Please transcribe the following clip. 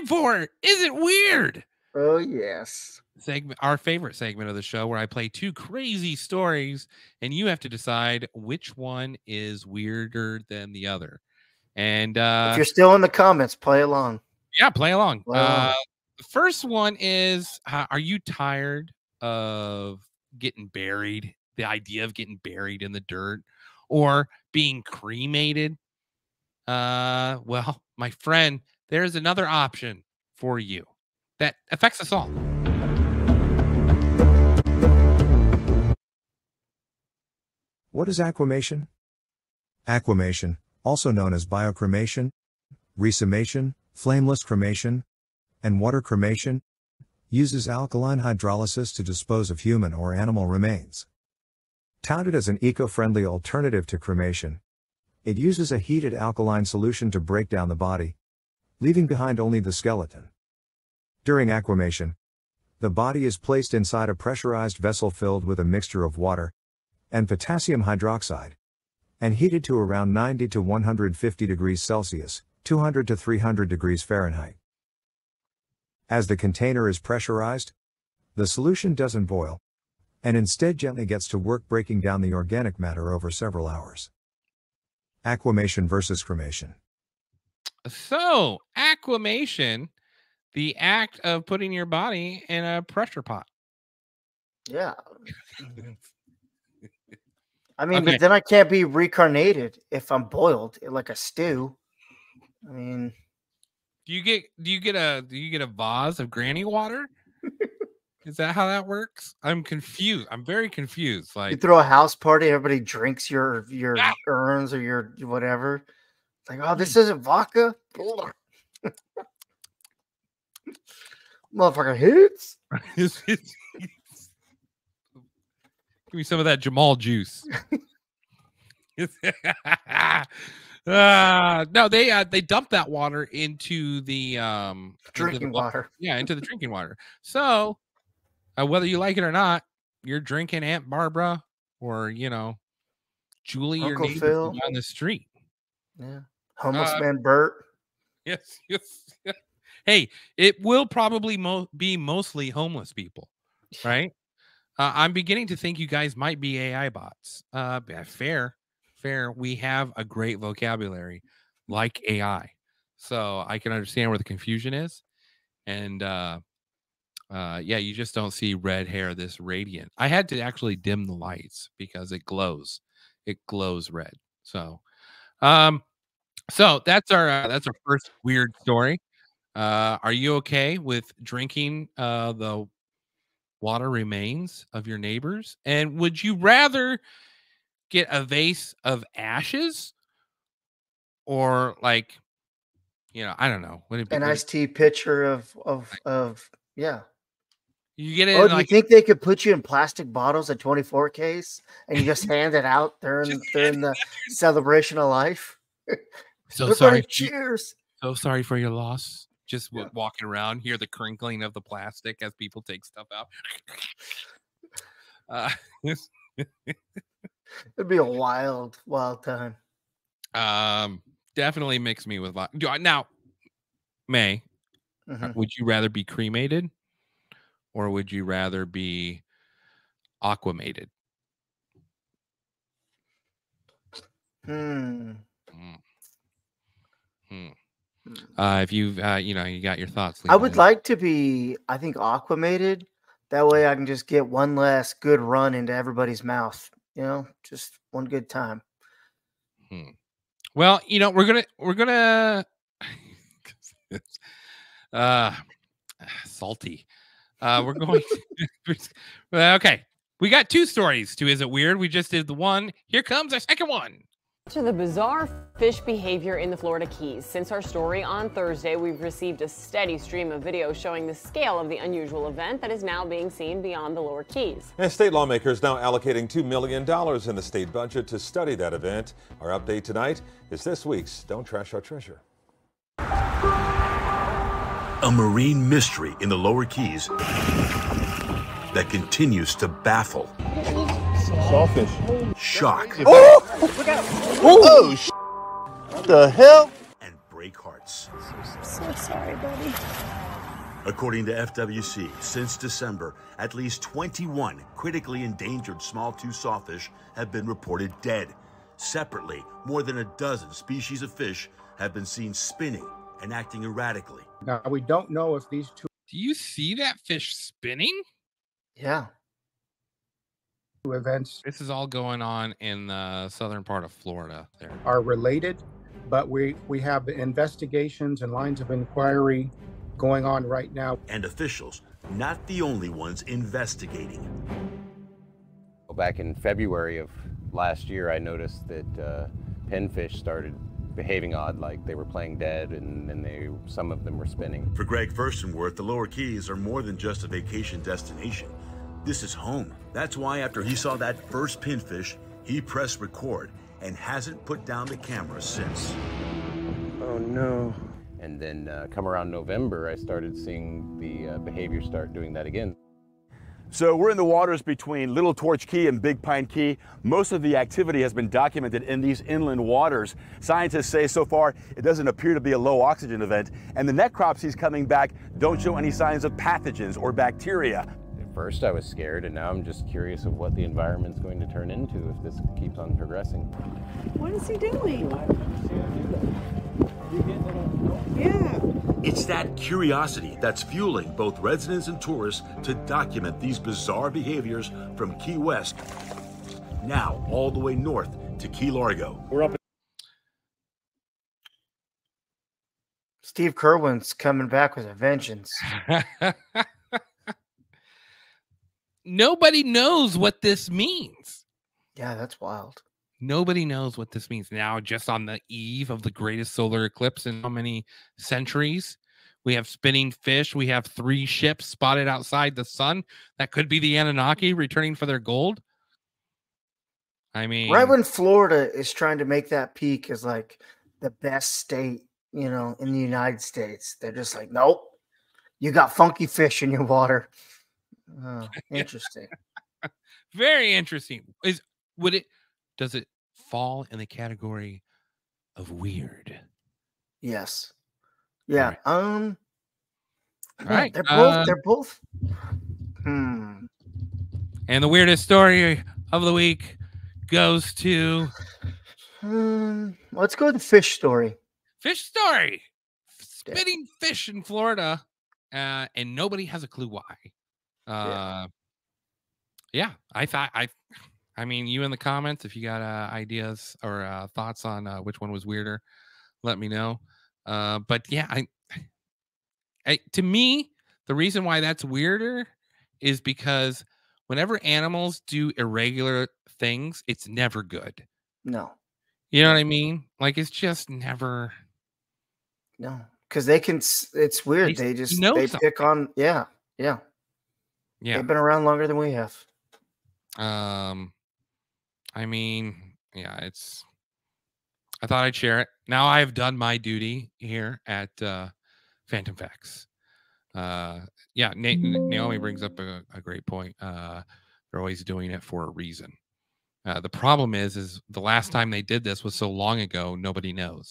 for. Is it weird? Oh, yes. Our favorite segment of the show, where I play two crazy stories and you have to decide which one is weirder than the other. And if you're still in the comments, play along. Yeah, play along. The first one is, are you tired of getting buried? The idea of getting buried in the dirt or being cremated? Well, my friend, there's another option for you that affects us all. What is aquamation? Aquamation, also known as biocremation, resumation, flameless cremation, and water cremation, uses alkaline hydrolysis to dispose of human or animal remains. Touted as an eco-friendly alternative to cremation, it uses a heated alkaline solution to break down the body, leaving behind only the skeleton. During aquamation, the body is placed inside a pressurized vessel filled with a mixture of water and potassium hydroxide, and heated to around 90 to 150 degrees Celsius, 200 to 300 degrees Fahrenheit. As the container is pressurized, the solution doesn't boil, and instead gently gets to work breaking down the organic matter over several hours. Aquamation versus cremation. So, aquamation, the act of putting your body in a pressure pot. Yeah. I mean, but then I can't be reincarnated if I'm boiled like a stew. I mean, do you get a vase of granny water? Is that how that works? I'm confused. I'm very confused. Like, you throw a house party, everybody drinks your urns or your whatever. Like, oh, this isn't vodka. Motherfucker hits. Give me some of that Jamal juice. No, they dump that water into the drinking water. Yeah, into the drinking water. So whether you like it or not, you're drinking Aunt Barbara or Julie, Uncle your neighbor Phil on the street. Yeah, homeless man Bert. Yes. Hey, it will probably be mostly homeless people, right? I'm beginning to think you guys might be AI bots. Fair. We have a great vocabulary like AI. So I can understand where the confusion is. And yeah, you just don't see red hair this radiant. I had to actually dim the lights because it glows. It glows red. So that's our first weird story. Are you okay with drinking the water remains of your neighbors? And would you rather get a vase of ashes or I don't know, an iced tea pitcher of yeah, you get it? Oh, do you think they could put you in plastic bottles at 24 case and you just hand it out during the celebration of life? So sorry. Cheers. So sorry for your loss. Just walking around, hear the crinkling of the plastic as people take stuff out. It'd be a wild time. Definitely mix me with now, May. Would you rather be cremated or would you rather be aquamated? If you've you got your thoughts, I would like to be, I think, aquamated. That way I can just get one last good run into everybody's mouth. Just one good time. Well, we're gonna salty. We're going okay. We got two stories to Is It Weird? We just did the one. Here comes our second one. To the bizarre fish behavior in the Florida Keys. Since our story on Thursday, we've received a steady stream of videos showing the scale of the unusual event that is now being seen beyond the lower Keys. And state lawmakers now allocating $2 million in the state budget to study that event. Our update tonight is this week's Don't Trash Our Treasure. A marine mystery in the lower Keys that continues to baffle. Sawfish. Shock. Oh! Look out. Oh, what the hell? And break hearts. So sorry, buddy. According to FWC, since December, at least 21 critically endangered small-tooth sawfish have been reported dead. Separately, more than a dozen species of fish have been seen spinning and acting erratically. Now, we don't know if these two Do you see that fish spinning? Yeah. events This is all going on in the southern part of Florida there. are related, but we have the investigations and lines of inquiry going on right now. And officials, not the only ones investigating. Back in February of last year, I noticed that pinfish started behaving odd, like they were playing dead, and then some of them were spinning. For Greg Furstenworth, the Lower Keys are more than just a vacation destination. This is home. That's why after he saw that first pinfish, he pressed record and hasn't put down the camera since. Oh no. And then come around November, I started seeing the behavior start doing that again. So we're in the waters between Little Torch Key and Big Pine Key. Most of the activity has been documented in these inland waters. Scientists say so far it doesn't appear to be a low oxygen event, and the necropsies coming back don't show any signs of pathogens or bacteria. At first I was scared, and now I'm just curious of what the environment's going to turn into if this keeps on progressing. What is he doing? Yeah. It's that curiosity that's fueling both residents and tourists to document these bizarre behaviors from Key West, now all the way north to Key Largo. We're up. Steve Kerwin's coming back with a vengeance. Nobody knows what this means. Yeah, that's wild. Nobody knows what this means now, just on the eve of the greatest solar eclipse in how many centuries. We have spinning fish. We have 3 ships spotted outside the sun. That could be the Anunnaki returning for their gold. I mean, Right when Florida is trying to make that peak as like the best state, you know, in the United States, they're just like, nope, you got funky fish in your water. Oh, interesting. very interesting. Does it fall in the category of weird? Yes. Yeah. All right. They're both. And the weirdest story of the week goes to let's go with the fish story. Fish story. Spitting fish in Florida, and nobody has a clue why. Yeah, I mean, you in the comments, if you got ideas or thoughts on which one was weirder, let me know. But yeah, to me, the reason why that's weirder is because whenever animals do irregular things, it's never good. No. You know what I mean? Like, it's just never. No, because they can. It's weird. They pick on. Yeah. They've been around longer than we have. I mean, yeah, I thought I'd share it. Now I've done my duty here at Phantom Facts. Naomi brings up a great point. They're always doing it for a reason. The problem is the last time they did this was so long ago, nobody knows.